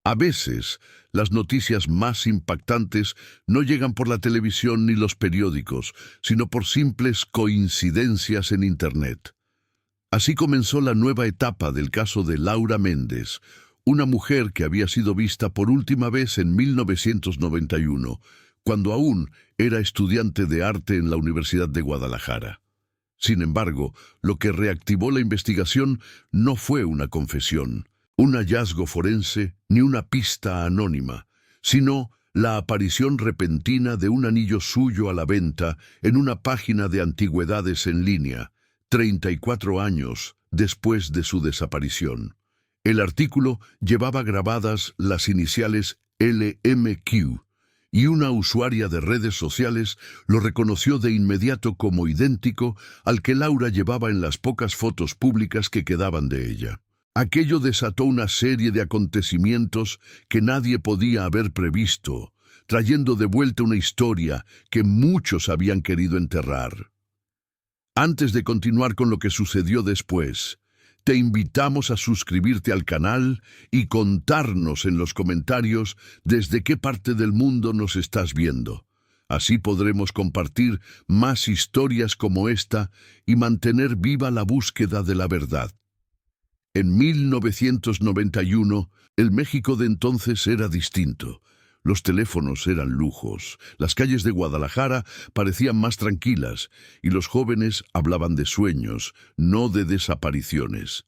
A veces, las noticias más impactantes no llegan por la televisión ni los periódicos, sino por simples coincidencias en Internet. Así comenzó la nueva etapa del caso de Laura Méndez, una mujer que había sido vista por última vez en 1991, cuando aún era estudiante de arte en la Universidad de Guadalajara. Sin embargo, lo que reactivó la investigación no fue una confesión, un hallazgo forense ni una pista anónima, sino la aparición repentina de un anillo suyo a la venta en una página de antigüedades en línea, 34 años después de su desaparición. El artículo llevaba grabadas las iniciales LMQ, y una usuaria de redes sociales lo reconoció de inmediato como idéntico al que Laura llevaba en las pocas fotos públicas que quedaban de ella. Aquello desató una serie de acontecimientos que nadie podía haber previsto, trayendo de vuelta una historia que muchos habían querido enterrar. Antes de continuar con lo que sucedió después, te invitamos a suscribirte al canal y contarnos en los comentarios desde qué parte del mundo nos estás viendo. Así podremos compartir más historias como esta y mantener viva la búsqueda de la verdad. En 1991, el México de entonces era distinto. Los teléfonos eran lujos, las calles de Guadalajara parecían más tranquilas y los jóvenes hablaban de sueños, no de desapariciones.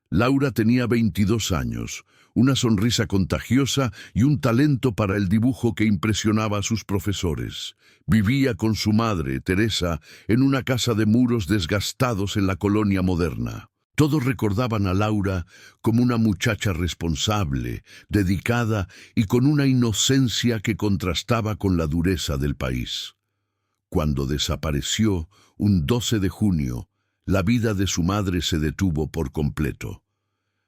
Laura tenía 22 años, una sonrisa contagiosa y un talento para el dibujo que impresionaba a sus profesores. Vivía con su madre, Teresa, en una casa de muros desgastados en la colonia moderna. Todos recordaban a Laura como una muchacha responsable, dedicada y con una inocencia que contrastaba con la dureza del país. Cuando desapareció, un 12 de junio, la vida de su madre se detuvo por completo.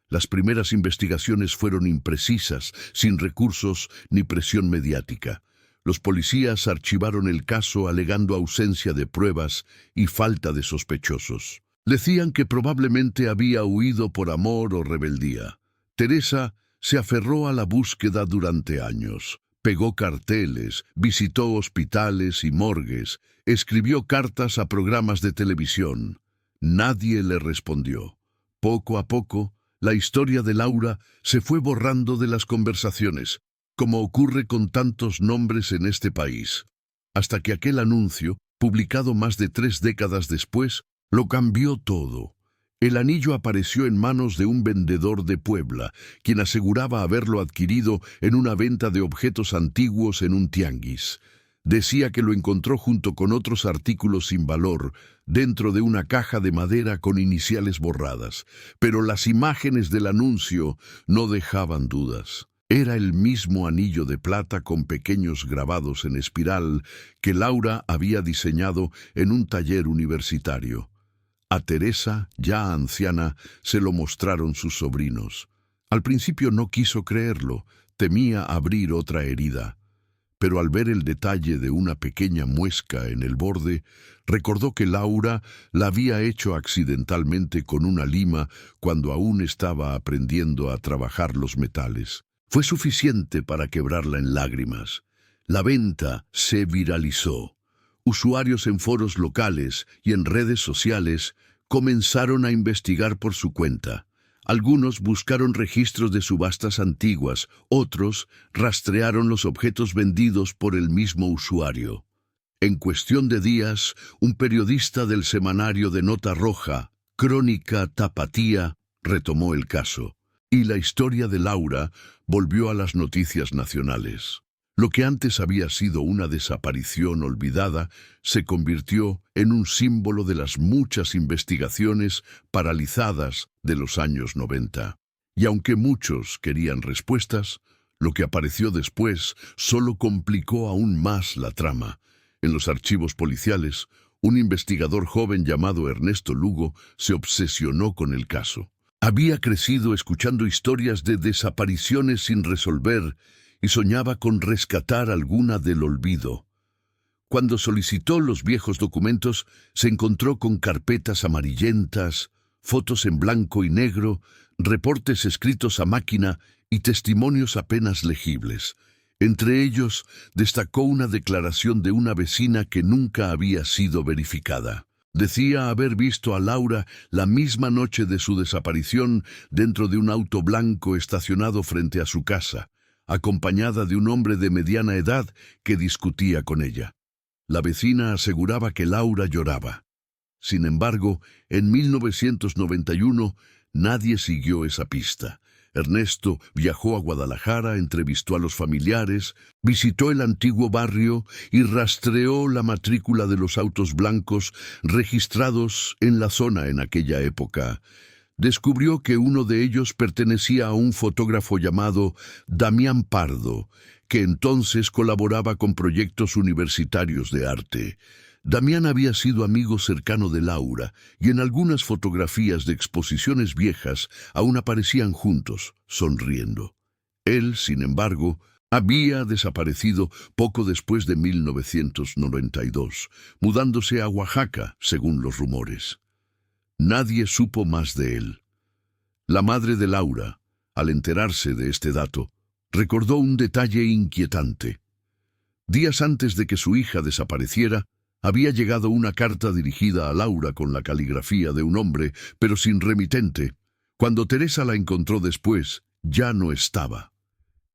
Las primeras investigaciones fueron imprecisas, sin recursos ni presión mediática. Los policías archivaron el caso alegando ausencia de pruebas y falta de sospechosos. Decían que probablemente había huido por amor o rebeldía. Teresa se aferró a la búsqueda durante años. Pegó carteles, visitó hospitales y morgues, escribió cartas a programas de televisión. Nadie le respondió. Poco a poco, la historia de Laura se fue borrando de las conversaciones, como ocurre con tantos nombres en este país, hasta que aquel anuncio, publicado más de 3 décadas después, lo cambió todo. El anillo apareció en manos de un vendedor de Puebla, quien aseguraba haberlo adquirido en una venta de objetos antiguos en un tianguis. Decía que lo encontró junto con otros artículos sin valor, dentro de una caja de madera con iniciales borradas. Pero las imágenes del anuncio no dejaban dudas. Era el mismo anillo de plata con pequeños grabados en espiral que Laura había diseñado en un taller universitario. A Teresa, ya anciana, se lo mostraron sus sobrinos. Al principio no quiso creerlo, temía abrir otra herida. Pero al ver el detalle de una pequeña muesca en el borde, recordó que Laura la había hecho accidentalmente con una lima cuando aún estaba aprendiendo a trabajar los metales. Fue suficiente para quebrarla en lágrimas. La venta se viralizó. Usuarios en foros locales y en redes sociales comenzaron a investigar por su cuenta. Algunos buscaron registros de subastas antiguas, otros rastrearon los objetos vendidos por el mismo usuario. En cuestión de días, un periodista del semanario de Nota Roja, Crónica Tapatía, retomó el caso, y la historia de Laura volvió a las noticias nacionales. Lo que antes había sido una desaparición olvidada se convirtió en un símbolo de las muchas investigaciones paralizadas de los años 90. Y aunque muchos querían respuestas, lo que apareció después solo complicó aún más la trama. En los archivos policiales, un investigador joven llamado Ernesto Lugo se obsesionó con el caso. Había crecido escuchando historias de desapariciones sin resolver y soñaba con rescatar alguna del olvido. Cuando solicitó los viejos documentos, se encontró con carpetas amarillentas, fotos en blanco y negro, reportes escritos a máquina y testimonios apenas legibles. Entre ellos, destacó una declaración de una vecina que nunca había sido verificada. Decía haber visto a Laura la misma noche de su desaparición dentro de un auto blanco estacionado frente a su casa, acompañada de un hombre de mediana edad que discutía con ella. La vecina aseguraba que Laura lloraba. Sin embargo, en 1991 nadie siguió esa pista. Ernesto viajó a Guadalajara, entrevistó a los familiares, visitó el antiguo barrio y rastreó la matrícula de los autos blancos registrados en la zona en aquella época. Descubrió que uno de ellos pertenecía a un fotógrafo llamado Damián Pardo, que entonces colaboraba con proyectos universitarios de arte. Damián había sido amigo cercano de Laura, y en algunas fotografías de exposiciones viejas aún aparecían juntos, sonriendo. Él, sin embargo, había desaparecido poco después de 1992, mudándose a Oaxaca, según los rumores. Nadie supo más de él. La madre de Laura, al enterarse de este dato, recordó un detalle inquietante. Días antes de que su hija desapareciera, había llegado una carta dirigida a Laura con la caligrafía de un hombre, pero sin remitente. Cuando Teresa la encontró después, ya no estaba.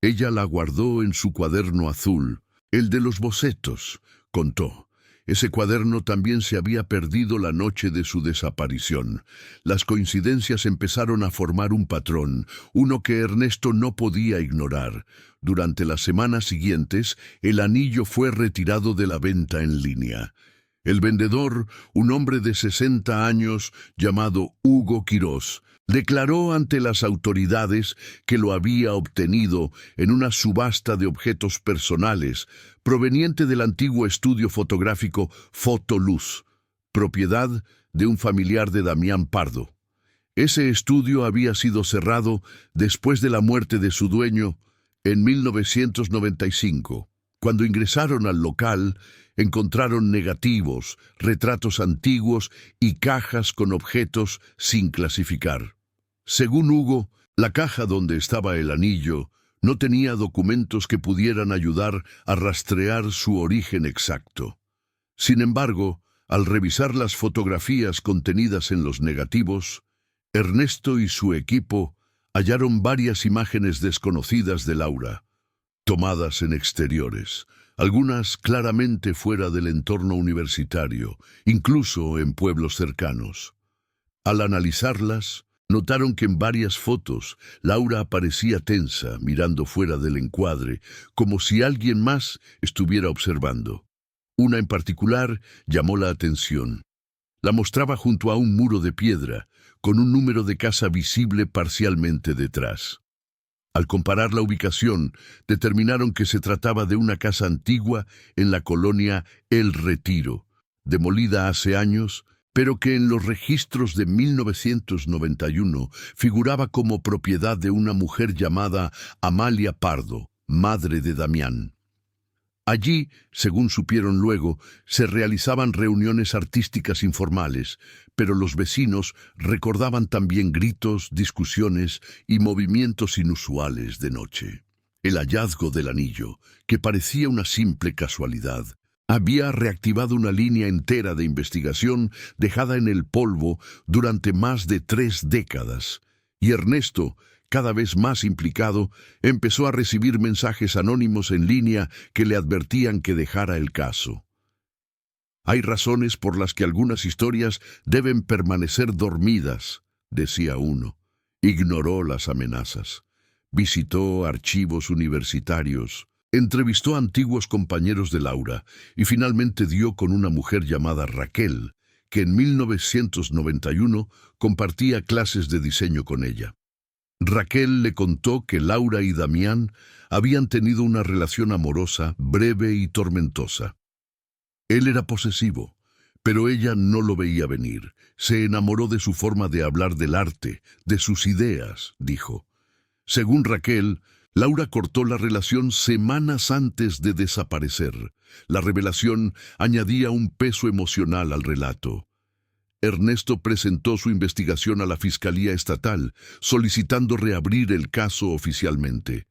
Ella la guardó en su cuaderno azul, el de los bocetos, contó. Ese cuaderno también se había perdido la noche de su desaparición. Las coincidencias empezaron a formar un patrón, uno que Ernesto no podía ignorar. Durante las semanas siguientes, el anillo fue retirado de la venta en línea. El vendedor, un hombre de 60 años llamado Hugo Quirós, declaró ante las autoridades que lo había obtenido en una subasta de objetos personales proveniente del antiguo estudio fotográfico Fotoluz, propiedad de un familiar de Damián Pardo. Ese estudio había sido cerrado después de la muerte de su dueño en 1995. Cuando ingresaron al local, encontraron negativos, retratos antiguos y cajas con objetos sin clasificar. Según Hugo, la caja donde estaba el anillo no tenía documentos que pudieran ayudar a rastrear su origen exacto. Sin embargo, al revisar las fotografías contenidas en los negativos, Ernesto y su equipo hallaron varias imágenes desconocidas de Laura, tomadas en exteriores, algunas claramente fuera del entorno universitario, incluso en pueblos cercanos. Al analizarlas, notaron que en varias fotos Laura aparecía tensa, mirando fuera del encuadre, como si alguien más estuviera observando. Una en particular llamó la atención. La mostraba junto a un muro de piedra, con un número de casa visible parcialmente detrás. Al comparar la ubicación, determinaron que se trataba de una casa antigua en la colonia El Retiro, demolida hace años, pero que en los registros de 1991 figuraba como propiedad de una mujer llamada Amalia Pardo, madre de Damián. Allí, según supieron luego, se realizaban reuniones artísticas informales, pero los vecinos recordaban también gritos, discusiones y movimientos inusuales de noche. El hallazgo del anillo, que parecía una simple casualidad, había reactivado una línea entera de investigación dejada en el polvo durante más de 3 décadas, y Ernesto, cada vez más implicado, empezó a recibir mensajes anónimos en línea que le advertían que dejara el caso. Hay razones por las que algunas historias deben permanecer dormidas, decía uno. Ignoró las amenazas. Visitó archivos universitarios. Entrevistó a antiguos compañeros de Laura y finalmente dio con una mujer llamada Raquel, que en 1991 compartía clases de diseño con ella. Raquel le contó que Laura y Damián habían tenido una relación amorosa, breve y tormentosa. Él era posesivo, pero ella no lo veía venir. Se enamoró de su forma de hablar del arte, de sus ideas, dijo. Según Raquel, Laura cortó la relación semanas antes de desaparecer. La revelación añadía un peso emocional al relato. Ernesto presentó su investigación a la Fiscalía Estatal, solicitando reabrir el caso oficialmente.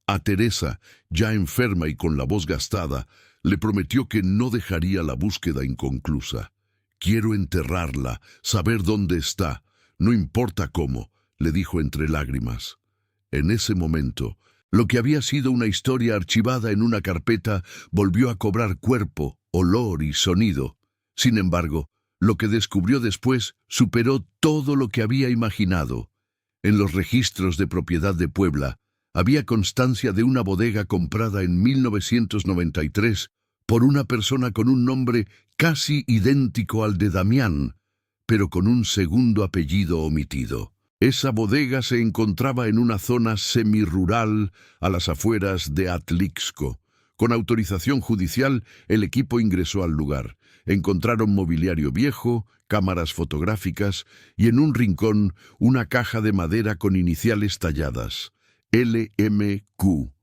A Teresa, ya enferma y con la voz gastada, le prometió que no dejaría la búsqueda inconclusa. «Quiero enterrarla, saber dónde está, no importa cómo», le dijo entre lágrimas. En ese momento, lo que había sido una historia archivada en una carpeta volvió a cobrar cuerpo, olor y sonido. Sin embargo, lo que descubrió después superó todo lo que había imaginado. En los registros de propiedad de Puebla, había constancia de una bodega comprada en 1993 por una persona con un nombre casi idéntico al de Damián, pero con un segundo apellido omitido. Esa bodega se encontraba en una zona semirural a las afueras de Atlixco. Con autorización judicial, el equipo ingresó al lugar. Encontraron mobiliario viejo, cámaras fotográficas y en un rincón una caja de madera con iniciales talladas, LMQ.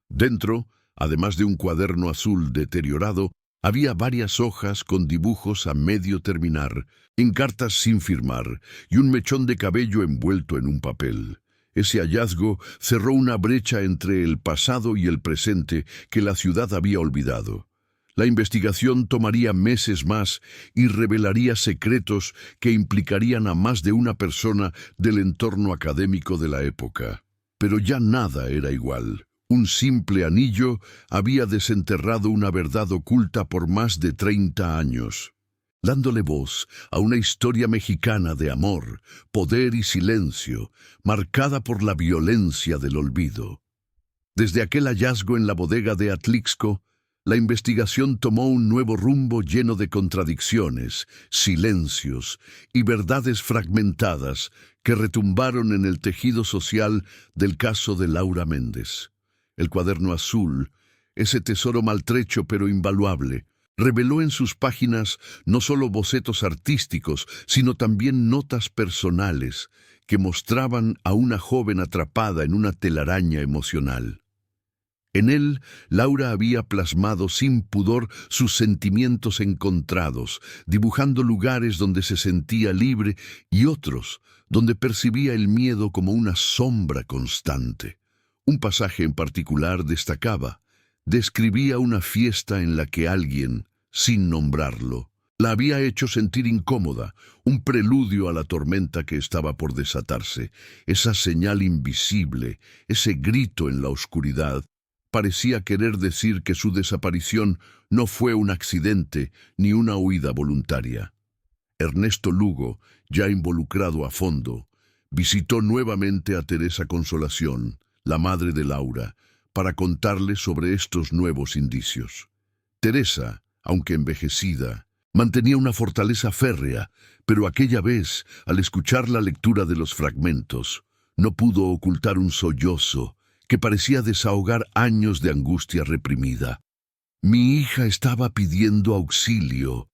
Dentro, además de un cuaderno azul deteriorado, había varias hojas con dibujos a medio terminar, en cartas sin firmar y un mechón de cabello envuelto en un papel. Ese hallazgo cerró una brecha entre el pasado y el presente que la ciudad había olvidado. La investigación tomaría meses más y revelaría secretos que implicarían a más de una persona del entorno académico de la época. Pero ya nada era igual. Un simple anillo había desenterrado una verdad oculta por más de 30 años, dándole voz a una historia mexicana de amor, poder y silencio, marcada por la violencia del olvido. Desde aquel hallazgo en la bodega de Atlixco, la investigación tomó un nuevo rumbo lleno de contradicciones, silencios y verdades fragmentadas que retumbaron en el tejido social del caso de Laura Méndez. El cuaderno azul, ese tesoro maltrecho pero invaluable, reveló en sus páginas no solo bocetos artísticos, sino también notas personales que mostraban a una joven atrapada en una telaraña emocional. En él, Laura había plasmado sin pudor sus sentimientos encontrados, dibujando lugares donde se sentía libre y otros donde percibía el miedo como una sombra constante. Un pasaje en particular destacaba. Describía una fiesta en la que alguien, sin nombrarlo, la había hecho sentir incómoda, un preludio a la tormenta que estaba por desatarse. Esa señal invisible, ese grito en la oscuridad, parecía querer decir que su desaparición no fue un accidente ni una huida voluntaria. Ernesto Lugo, ya involucrado a fondo, visitó nuevamente a Teresa Consolación, la madre de Laura, para contarle sobre estos nuevos indicios. Teresa, aunque envejecida, mantenía una fortaleza férrea, pero aquella vez, al escuchar la lectura de los fragmentos, no pudo ocultar un sollozo que parecía desahogar años de angustia reprimida. Mi hija estaba pidiendo auxilio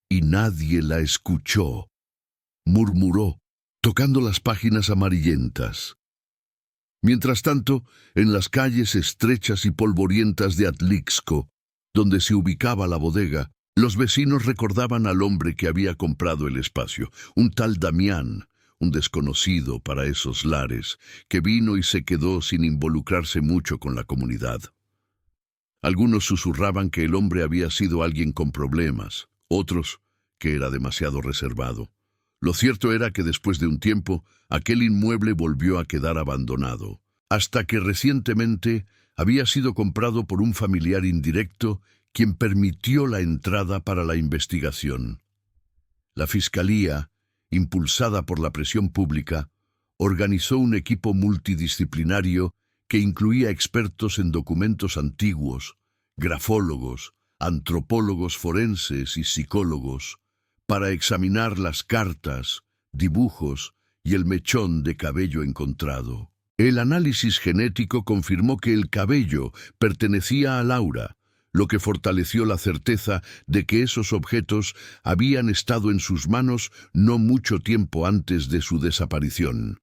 y nadie la escuchó, murmuró, tocando las páginas amarillentas. Mientras tanto, en las calles estrechas y polvorientas de Atlixco, donde se ubicaba la bodega, los vecinos recordaban al hombre que había comprado el espacio, un tal Damián, un desconocido para esos lares, que vino y se quedó sin involucrarse mucho con la comunidad. Algunos susurraban que el hombre había sido alguien con problemas, otros que era demasiado reservado. Lo cierto era que después de un tiempo, aquel inmueble volvió a quedar abandonado, hasta que recientemente había sido comprado por un familiar indirecto, quien permitió la entrada para la investigación. La Fiscalía, impulsada por la presión pública, organizó un equipo multidisciplinario que incluía expertos en documentos antiguos, grafólogos, antropólogos forenses y psicólogos, para examinar las cartas, dibujos y el mechón de cabello encontrado. El análisis genético confirmó que el cabello pertenecía a Laura, lo que fortaleció la certeza de que esos objetos habían estado en sus manos no mucho tiempo antes de su desaparición.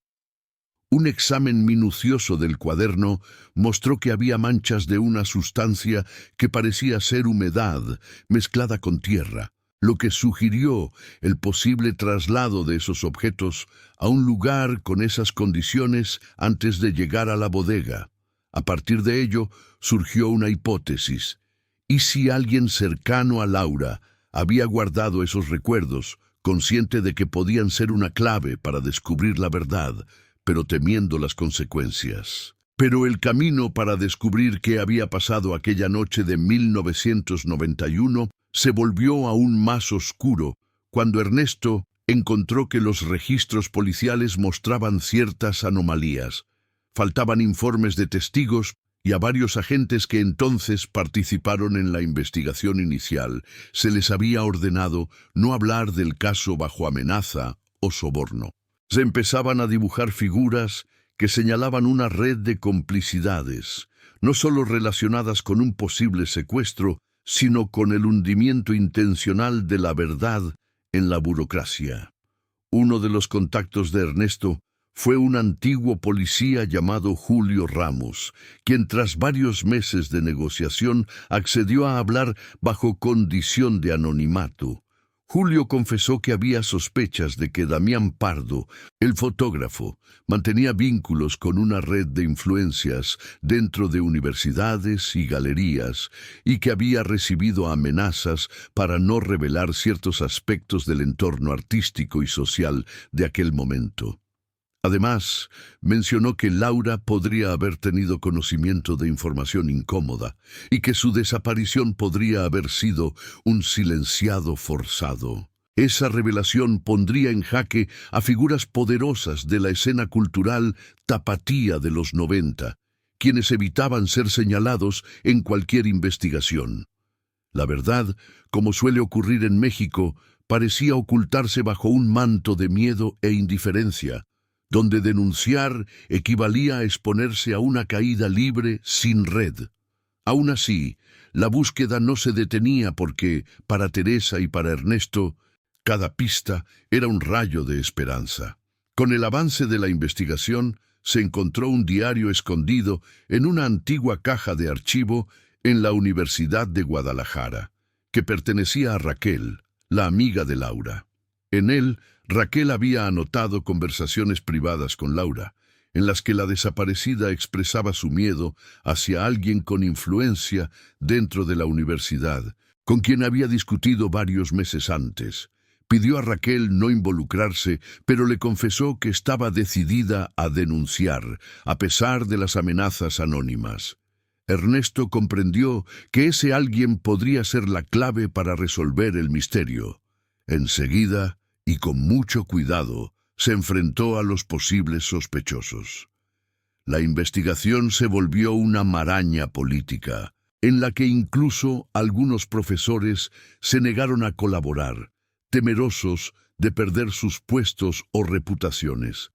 Un examen minucioso del cuaderno mostró que había manchas de una sustancia que parecía ser humedad mezclada con tierra, lo que sugirió el posible traslado de esos objetos a un lugar con esas condiciones antes de llegar a la bodega. A partir de ello, surgió una hipótesis. ¿Y si alguien cercano a Laura había guardado esos recuerdos, consciente de que podían ser una clave para descubrir la verdad, pero temiendo las consecuencias? Pero el camino para descubrir qué había pasado aquella noche de 1991 se volvió aún más oscuro cuando Ernesto encontró que los registros policiales mostraban ciertas anomalías. Faltaban informes de testigos y a varios agentes que entonces participaron en la investigación inicial se les había ordenado no hablar del caso bajo amenaza o soborno. Se empezaban a dibujar figuras que señalaban una red de complicidades, no solo relacionadas con un posible secuestro, sino con el hundimiento intencional de la verdad en la burocracia. Uno de los contactos de Ernesto fue un antiguo policía llamado Julio Ramos, quien tras varios meses de negociación accedió a hablar bajo condición de anonimato. Julio confesó que había sospechas de que Damián Pardo, el fotógrafo, mantenía vínculos con una red de influencias dentro de universidades y galerías y que había recibido amenazas para no revelar ciertos aspectos del entorno artístico y social de aquel momento. Además, mencionó que Laura podría haber tenido conocimiento de información incómoda y que su desaparición podría haber sido un silenciado forzado. Esa revelación pondría en jaque a figuras poderosas de la escena cultural tapatía de los 90, quienes evitaban ser señalados en cualquier investigación. La verdad, como suele ocurrir en México, parecía ocultarse bajo un manto de miedo e indiferencia, donde denunciar equivalía a exponerse a una caída libre sin red. Aún así, la búsqueda no se detenía porque, para Teresa y para Ernesto, cada pista era un rayo de esperanza. Con el avance de la investigación, se encontró un diario escondido en una antigua caja de archivo en la Universidad de Guadalajara, que pertenecía a Raquel, la amiga de Laura. En él, Raquel había anotado conversaciones privadas con Laura, en las que la desaparecida expresaba su miedo hacia alguien con influencia dentro de la universidad, con quien había discutido varios meses antes. Pidió a Raquel no involucrarse, pero le confesó que estaba decidida a denunciar, a pesar de las amenazas anónimas. Ernesto comprendió que ese alguien podría ser la clave para resolver el misterio. Enseguida, y con mucho cuidado, se enfrentó a los posibles sospechosos. La investigación se volvió una maraña política, en la que incluso algunos profesores se negaron a colaborar, temerosos de perder sus puestos o reputaciones.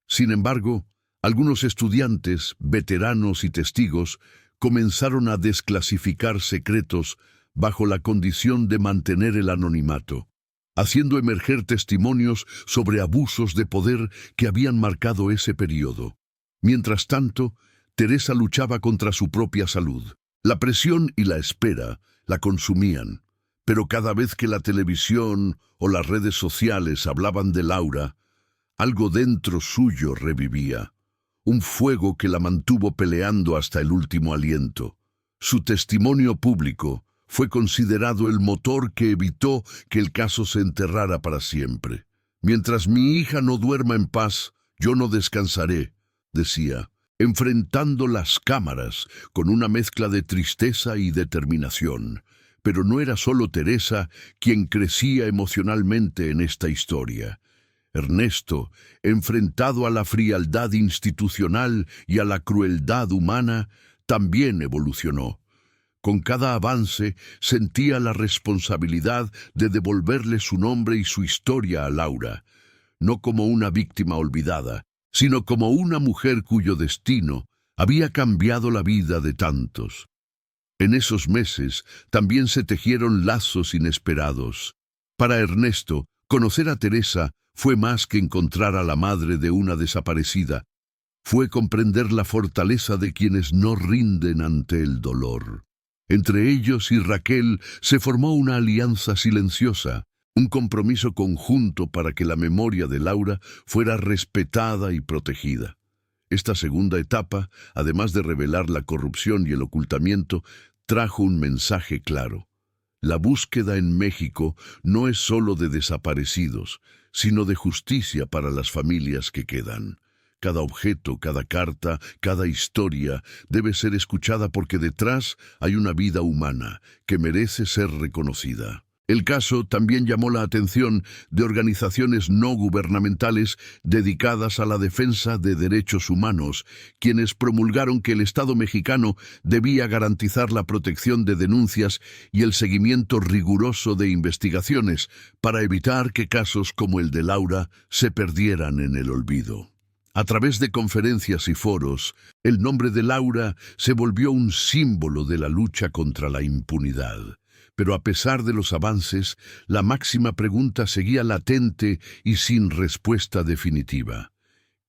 Sin embargo, algunos estudiantes, veteranos y testigos comenzaron a desclasificar secretos bajo la condición de mantener el anonimato, haciendo emerger testimonios sobre abusos de poder que habían marcado ese periodo. Mientras tanto, Teresa luchaba contra su propia salud. La presión y la espera la consumían, pero cada vez que la televisión o las redes sociales hablaban de Laura, algo dentro suyo revivía, un fuego que la mantuvo peleando hasta el último aliento. Su testimonio público fue considerado el motor que evitó que el caso se enterrara para siempre. Mientras mi hija no duerma en paz, yo no descansaré, decía, enfrentando las cámaras con una mezcla de tristeza y determinación. Pero no era solo Teresa quien crecía emocionalmente en esta historia. Ernesto, enfrentado a la frialdad institucional y a la crueldad humana, también evolucionó. Con cada avance sentía la responsabilidad de devolverle su nombre y su historia a Laura, no como una víctima olvidada, sino como una mujer cuyo destino había cambiado la vida de tantos. En esos meses también se tejieron lazos inesperados. Para Ernesto, conocer a Teresa fue más que encontrar a la madre de una desaparecida, fue comprender la fortaleza de quienes no rinden ante el dolor. Entre ellos y Raquel se formó una alianza silenciosa, un compromiso conjunto para que la memoria de Laura fuera respetada y protegida. Esta segunda etapa, además de revelar la corrupción y el ocultamiento, trajo un mensaje claro. La búsqueda en México no es solo de desaparecidos, sino de justicia para las familias que quedan. Cada objeto, cada carta, cada historia debe ser escuchada porque detrás hay una vida humana que merece ser reconocida. El caso también llamó la atención de organizaciones no gubernamentales dedicadas a la defensa de derechos humanos, quienes promulgaron que el Estado mexicano debía garantizar la protección de denuncias y el seguimiento riguroso de investigaciones para evitar que casos como el de Laura se perdieran en el olvido. A través de conferencias y foros, el nombre de Laura se volvió un símbolo de la lucha contra la impunidad. Pero a pesar de los avances, la máxima pregunta seguía latente y sin respuesta definitiva.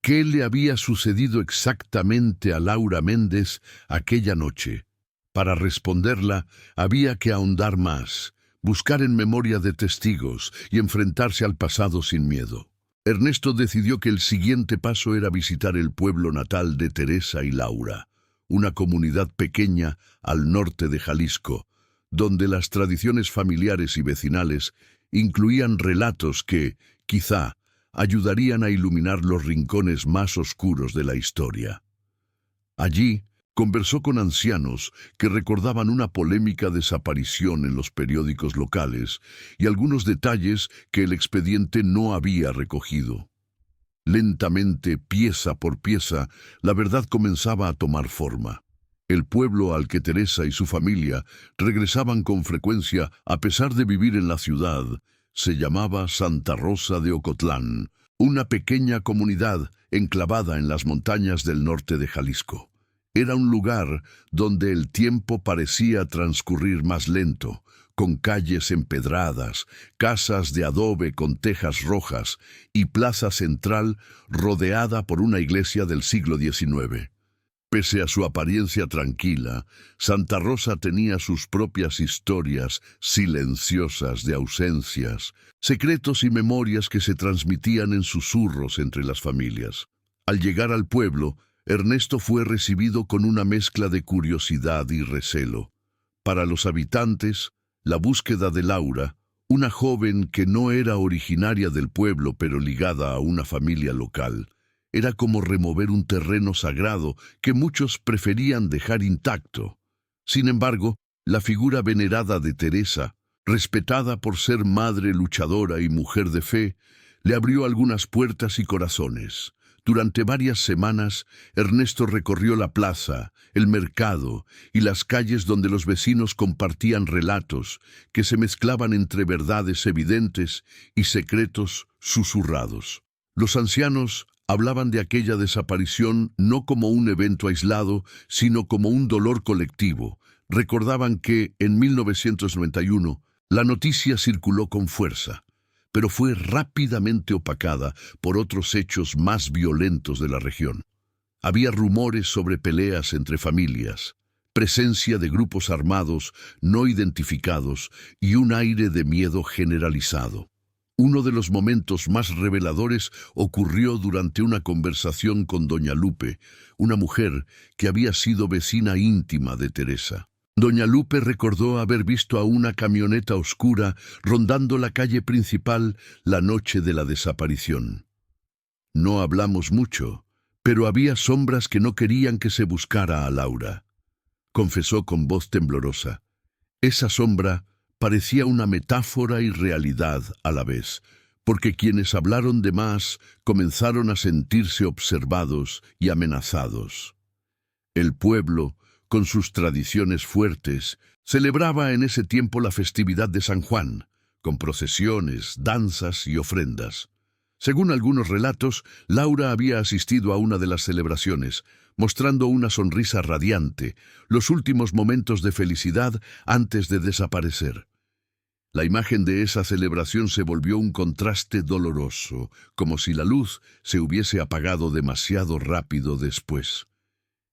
¿Qué le había sucedido exactamente a Laura Méndez aquella noche? Para responderla, había que ahondar más, buscar en memoria de testigos y enfrentarse al pasado sin miedo. Ernesto decidió que el siguiente paso era visitar el pueblo natal de Teresa y Laura, una comunidad pequeña al norte de Jalisco, donde las tradiciones familiares y vecinales incluían relatos que, quizá, ayudarían a iluminar los rincones más oscuros de la historia. Allí, conversó con ancianos que recordaban una polémica desaparición en los periódicos locales y algunos detalles que el expediente no había recogido. Lentamente, pieza por pieza, la verdad comenzaba a tomar forma. El pueblo al que Teresa y su familia regresaban con frecuencia a pesar de vivir en la ciudad se llamaba Santa Rosa de Ocotlán, una pequeña comunidad enclavada en las montañas del norte de Jalisco. Era un lugar donde el tiempo parecía transcurrir más lento, con calles empedradas, casas de adobe con tejas rojas y plaza central rodeada por una iglesia del siglo XIX. Pese a su apariencia tranquila, Santa Rosa tenía sus propias historias silenciosas de ausencias, secretos y memorias que se transmitían en susurros entre las familias. Al llegar al pueblo, Ernesto fue recibido con una mezcla de curiosidad y recelo. Para los habitantes, la búsqueda de Laura, una joven que no era originaria del pueblo pero ligada a una familia local, era como remover un terreno sagrado que muchos preferían dejar intacto. Sin embargo, la figura venerada de Teresa, respetada por ser madre luchadora y mujer de fe, le abrió algunas puertas y corazones. Durante varias semanas, Ernesto recorrió la plaza, el mercado y las calles donde los vecinos compartían relatos que se mezclaban entre verdades evidentes y secretos susurrados. Los ancianos hablaban de aquella desaparición no como un evento aislado, sino como un dolor colectivo. Recordaban que, en 1991, la noticia circuló con fuerza, pero fue rápidamente opacada por otros hechos más violentos de la región. Había rumores sobre peleas entre familias, presencia de grupos armados no identificados y un aire de miedo generalizado. Uno de los momentos más reveladores ocurrió durante una conversación con doña Lupe, una mujer que había sido vecina íntima de Teresa. Doña Lupe recordó haber visto a una camioneta oscura rondando la calle principal la noche de la desaparición. No hablamos mucho, pero había sombras que no querían que se buscara a Laura, confesó con voz temblorosa. Esa sombra parecía una metáfora y realidad a la vez, porque quienes hablaron de más comenzaron a sentirse observados y amenazados. El pueblo, con sus tradiciones fuertes, celebraba en ese tiempo la festividad de San Juan, con procesiones, danzas y ofrendas. Según algunos relatos, Laura había asistido a una de las celebraciones, mostrando una sonrisa radiante, los últimos momentos de felicidad antes de desaparecer. La imagen de esa celebración se volvió un contraste doloroso, como si la luz se hubiese apagado demasiado rápido después.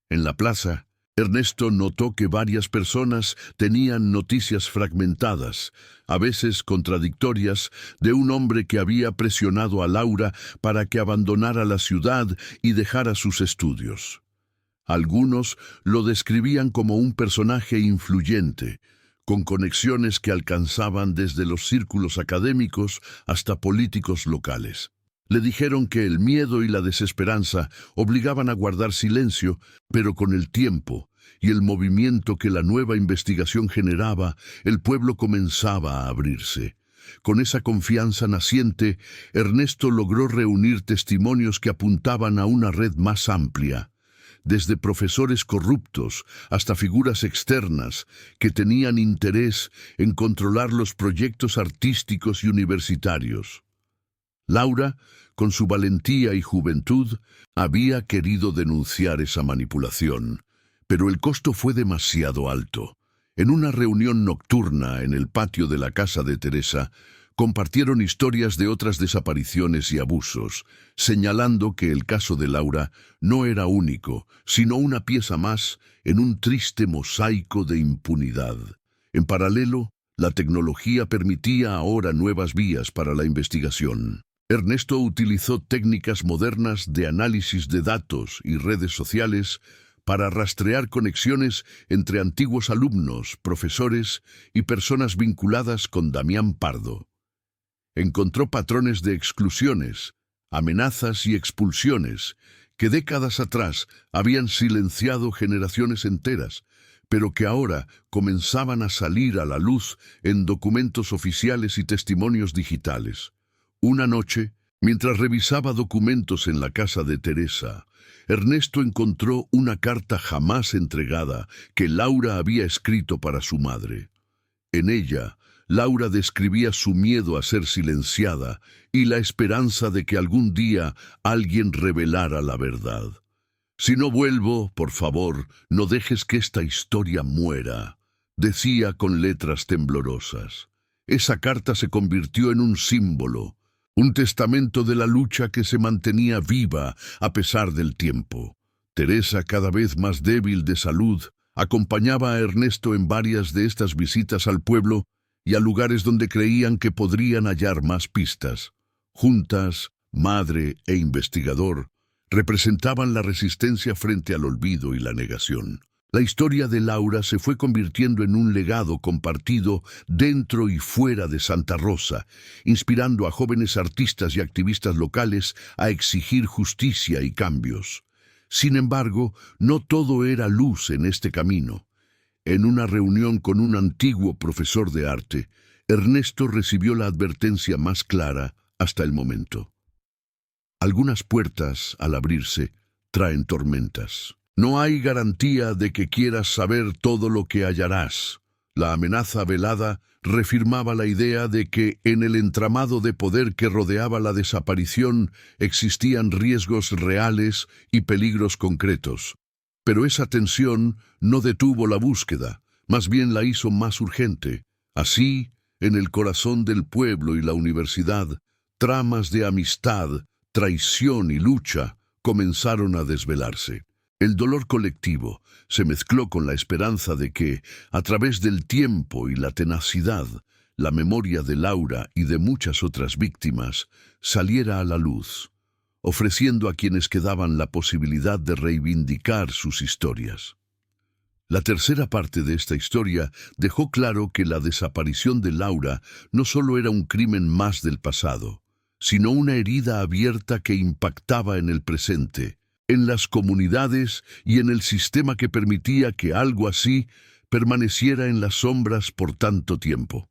En la plaza, Ernesto notó que varias personas tenían noticias fragmentadas, a veces contradictorias, de un hombre que había presionado a Laura para que abandonara la ciudad y dejara sus estudios. Algunos lo describían como un personaje influyente, con conexiones que alcanzaban desde los círculos académicos hasta políticos locales. Le dijeron que el miedo y la desesperanza obligaban a guardar silencio, pero con el tiempo y el movimiento que la nueva investigación generaba, el pueblo comenzaba a abrirse. Con esa confianza naciente, Ernesto logró reunir testimonios que apuntaban a una red más amplia, desde profesores corruptos hasta figuras externas que tenían interés en controlar los proyectos artísticos y universitarios. Laura, con su valentía y juventud, había querido denunciar esa manipulación, pero el costo fue demasiado alto. En una reunión nocturna en el patio de la casa de Teresa, compartieron historias de otras desapariciones y abusos, señalando que el caso de Laura no era único, sino una pieza más en un triste mosaico de impunidad. En paralelo, la tecnología permitía ahora nuevas vías para la investigación. Ernesto utilizó técnicas modernas de análisis de datos y redes sociales para rastrear conexiones entre antiguos alumnos, profesores y personas vinculadas con Damián Pardo. Encontró patrones de exclusiones, amenazas y expulsiones que décadas atrás habían silenciado generaciones enteras, pero que ahora comenzaban a salir a la luz en documentos oficiales y testimonios digitales. Una noche, mientras revisaba documentos en la casa de Teresa, Ernesto encontró una carta jamás entregada que Laura había escrito para su madre. En ella, Laura describía su miedo a ser silenciada y la esperanza de que algún día alguien revelara la verdad. «Si no vuelvo, por favor, no dejes que esta historia muera», decía con letras temblorosas. Esa carta se convirtió en un símbolo, un testamento de la lucha que se mantenía viva a pesar del tiempo. Teresa, cada vez más débil de salud, acompañaba a Ernesto en varias de estas visitas al pueblo y a lugares donde creían que podrían hallar más pistas. Juntas, madre e investigador, representaban la resistencia frente al olvido y la negación. La historia de Laura se fue convirtiendo en un legado compartido dentro y fuera de Santa Rosa, inspirando a jóvenes artistas y activistas locales a exigir justicia y cambios. Sin embargo, no todo era luz en este camino. En una reunión con un antiguo profesor de arte, Ernesto recibió la advertencia más clara hasta el momento. Algunas puertas, al abrirse, traen tormentas. No hay garantía de que quieras saber todo lo que hallarás. La amenaza velada reafirmaba la idea de que en el entramado de poder que rodeaba la desaparición existían riesgos reales y peligros concretos. Pero esa tensión no detuvo la búsqueda, más bien la hizo más urgente. Así, en el corazón del pueblo y la universidad, tramas de amistad, traición y lucha comenzaron a desvelarse. El dolor colectivo se mezcló con la esperanza de que, a través del tiempo y la tenacidad, la memoria de Laura y de muchas otras víctimas saliera a la luz, ofreciendo a quienes quedaban la posibilidad de reivindicar sus historias. La tercera parte de esta historia dejó claro que la desaparición de Laura no solo era un crimen más del pasado, sino una herida abierta que impactaba en el presente, en las comunidades y en el sistema que permitía que algo así permaneciera en las sombras por tanto tiempo.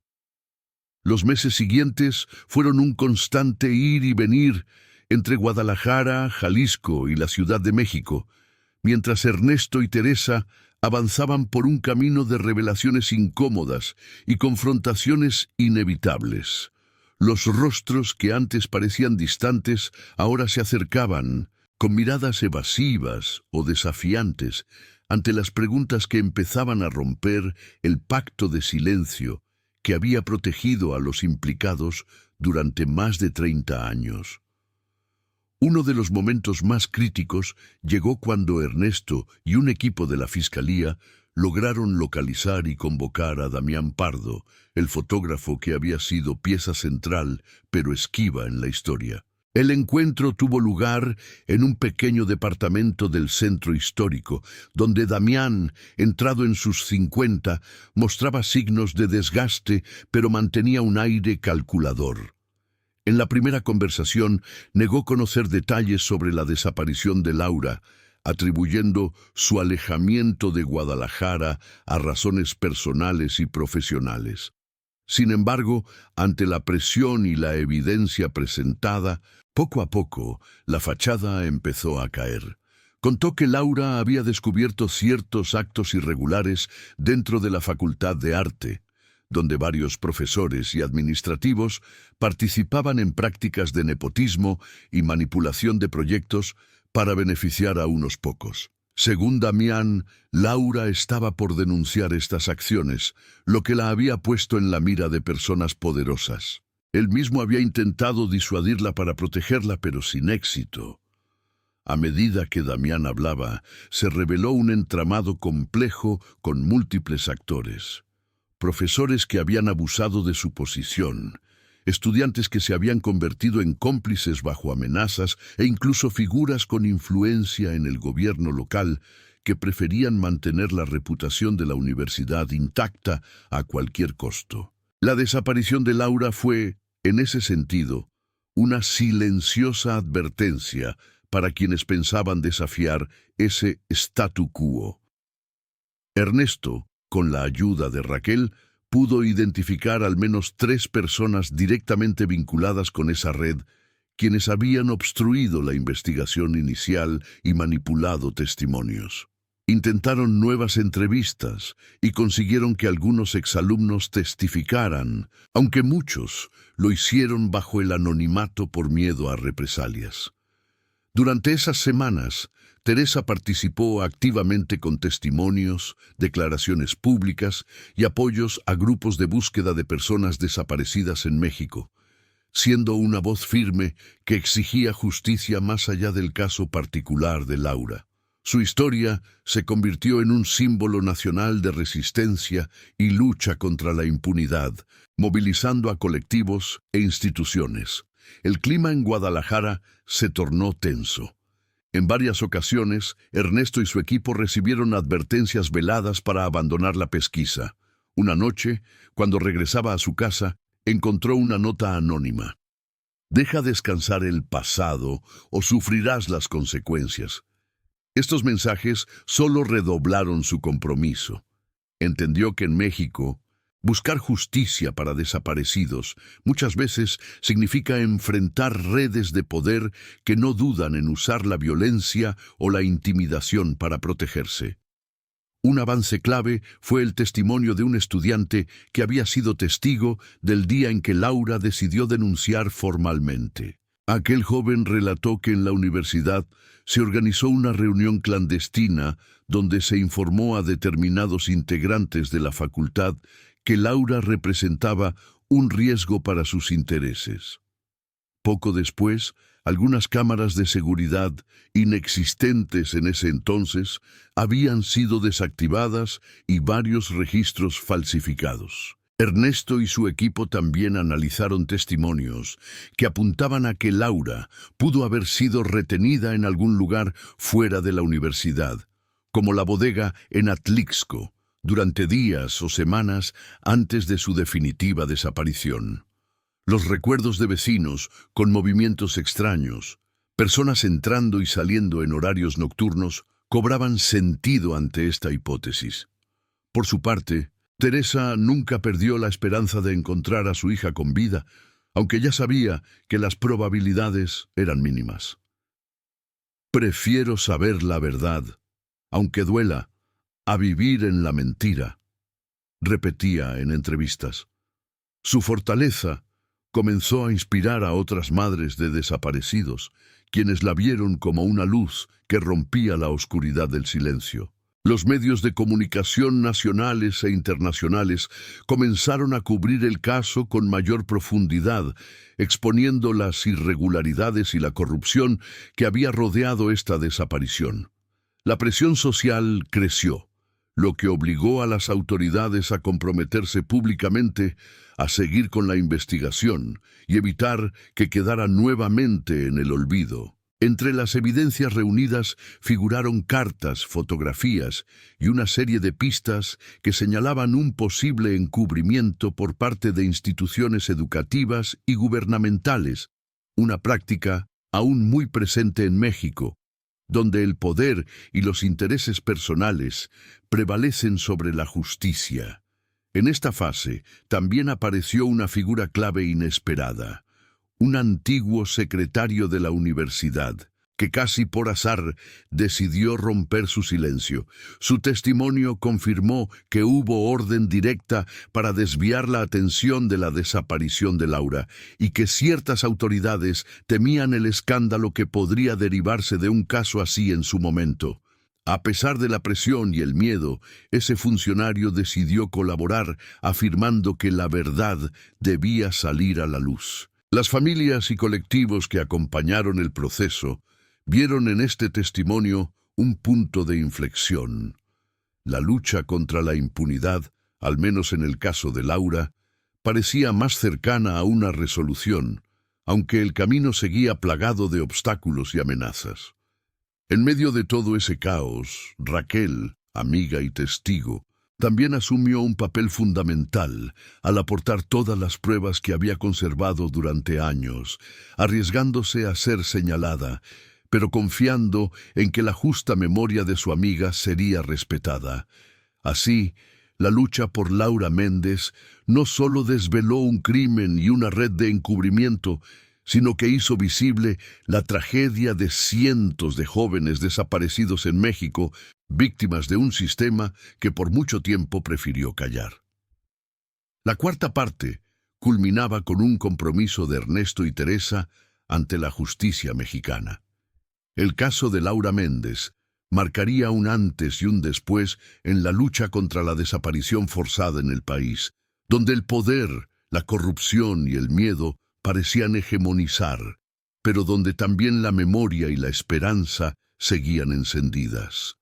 Los meses siguientes fueron un constante ir y venir entre Guadalajara, Jalisco y la Ciudad de México, mientras Ernesto y Teresa avanzaban por un camino de revelaciones incómodas y confrontaciones inevitables. Los rostros que antes parecían distantes ahora se acercaban, con miradas evasivas o desafiantes, ante las preguntas que empezaban a romper el pacto de silencio que había protegido a los implicados durante más de 30 años. Uno de los momentos más críticos llegó cuando Ernesto y un equipo de la Fiscalía lograron localizar y convocar a Damián Pardo, el fotógrafo que había sido pieza central pero esquiva en la historia. El encuentro tuvo lugar en un pequeño departamento del centro histórico, donde Damián, entrado en sus 50, mostraba signos de desgaste, pero mantenía un aire calculador. En la primera conversación negó conocer detalles sobre la desaparición de Laura, atribuyendo su alejamiento de Guadalajara a razones personales y profesionales. Sin embargo, ante la presión y la evidencia presentada, poco a poco la fachada empezó a caer. Contó que Laura había descubierto ciertos actos irregulares dentro de la Facultad de Arte, donde varios profesores y administrativos participaban en prácticas de nepotismo y manipulación de proyectos para beneficiar a unos pocos. Según Damián, Laura estaba por denunciar estas acciones, lo que la había puesto en la mira de personas poderosas. Él mismo había intentado disuadirla para protegerla, pero sin éxito. A medida que Damián hablaba, se reveló un entramado complejo con múltiples actores. Profesores que habían abusado de su posición, estudiantes que se habían convertido en cómplices bajo amenazas e incluso figuras con influencia en el gobierno local que preferían mantener la reputación de la universidad intacta a cualquier costo. La desaparición de Laura fue, en ese sentido, una silenciosa advertencia para quienes pensaban desafiar ese statu quo. Ernesto, con la ayuda de Raquel, pudo identificar al menos 3 personas directamente vinculadas con esa red, quienes habían obstruido la investigación inicial y manipulado testimonios. Intentaron nuevas entrevistas y consiguieron que algunos exalumnos testificaran, aunque muchos lo hicieron bajo el anonimato por miedo a represalias. Durante esas semanas, Teresa participó activamente con testimonios, declaraciones públicas y apoyos a grupos de búsqueda de personas desaparecidas en México, siendo una voz firme que exigía justicia más allá del caso particular de Laura. Su historia se convirtió en un símbolo nacional de resistencia y lucha contra la impunidad, movilizando a colectivos e instituciones. El clima en Guadalajara se tornó tenso. En varias ocasiones, Ernesto y su equipo recibieron advertencias veladas para abandonar la pesquisa. Una noche, cuando regresaba a su casa, encontró una nota anónima. «Deja descansar el pasado o sufrirás las consecuencias». Estos mensajes solo redoblaron su compromiso. Entendió que en México, buscar justicia para desaparecidos muchas veces significa enfrentar redes de poder que no dudan en usar la violencia o la intimidación para protegerse. Un avance clave fue el testimonio de un estudiante que había sido testigo del día en que Laura decidió denunciar formalmente. Aquel joven relató que en la universidad se organizó una reunión clandestina donde se informó a determinados integrantes de la facultad que Laura representaba un riesgo para sus intereses. Poco después, algunas cámaras de seguridad, inexistentes en ese entonces, habían sido desactivadas y varios registros falsificados. Ernesto y su equipo también analizaron testimonios que apuntaban a que Laura pudo haber sido retenida en algún lugar fuera de la universidad, como la bodega en Atlixco, durante días o semanas antes de su definitiva desaparición. Los recuerdos de vecinos con movimientos extraños, personas entrando y saliendo en horarios nocturnos, cobraban sentido ante esta hipótesis. Por su parte, Teresa nunca perdió la esperanza de encontrar a su hija con vida, aunque ya sabía que las probabilidades eran mínimas. «Prefiero saber la verdad, aunque duela, a vivir en la mentira», repetía en entrevistas. Su fortaleza comenzó a inspirar a otras madres de desaparecidos, quienes la vieron como una luz que rompía la oscuridad del silencio. Los medios de comunicación nacionales e internacionales comenzaron a cubrir el caso con mayor profundidad, exponiendo las irregularidades y la corrupción que había rodeado esta desaparición. La presión social creció, lo que obligó a las autoridades a comprometerse públicamente a seguir con la investigación y evitar que quedara nuevamente en el olvido. Entre las evidencias reunidas figuraron cartas, fotografías y una serie de pistas que señalaban un posible encubrimiento por parte de instituciones educativas y gubernamentales, una práctica aún muy presente en México, donde el poder y los intereses personales prevalecen sobre la justicia. En esta fase también apareció una figura clave inesperada, un antiguo secretario de la universidad, que casi por azar decidió romper su silencio. Su testimonio confirmó que hubo orden directa para desviar la atención de la desaparición de Laura y que ciertas autoridades temían el escándalo que podría derivarse de un caso así en su momento. A pesar de la presión y el miedo, ese funcionario decidió colaborar, afirmando que la verdad debía salir a la luz. Las familias y colectivos que acompañaron el proceso vieron en este testimonio un punto de inflexión. La lucha contra la impunidad, al menos en el caso de Laura, parecía más cercana a una resolución, aunque el camino seguía plagado de obstáculos y amenazas. En medio de todo ese caos, Raquel, amiga y testigo, también asumió un papel fundamental al aportar todas las pruebas que había conservado durante años, arriesgándose a ser señalada, pero confiando en que la justa memoria de su amiga sería respetada. Así, la lucha por Laura Méndez no solo desveló un crimen y una red de encubrimiento, sino que hizo visible la tragedia de cientos de jóvenes desaparecidos en México, víctimas de un sistema que por mucho tiempo prefirió callar. La cuarta parte culminaba con un compromiso de Ernesto y Teresa ante la justicia mexicana. El caso de Laura Méndez marcaría un antes y un después en la lucha contra la desaparición forzada en el país, donde el poder, la corrupción y el miedo parecían hegemonizar, pero donde también la memoria y la esperanza seguían encendidas.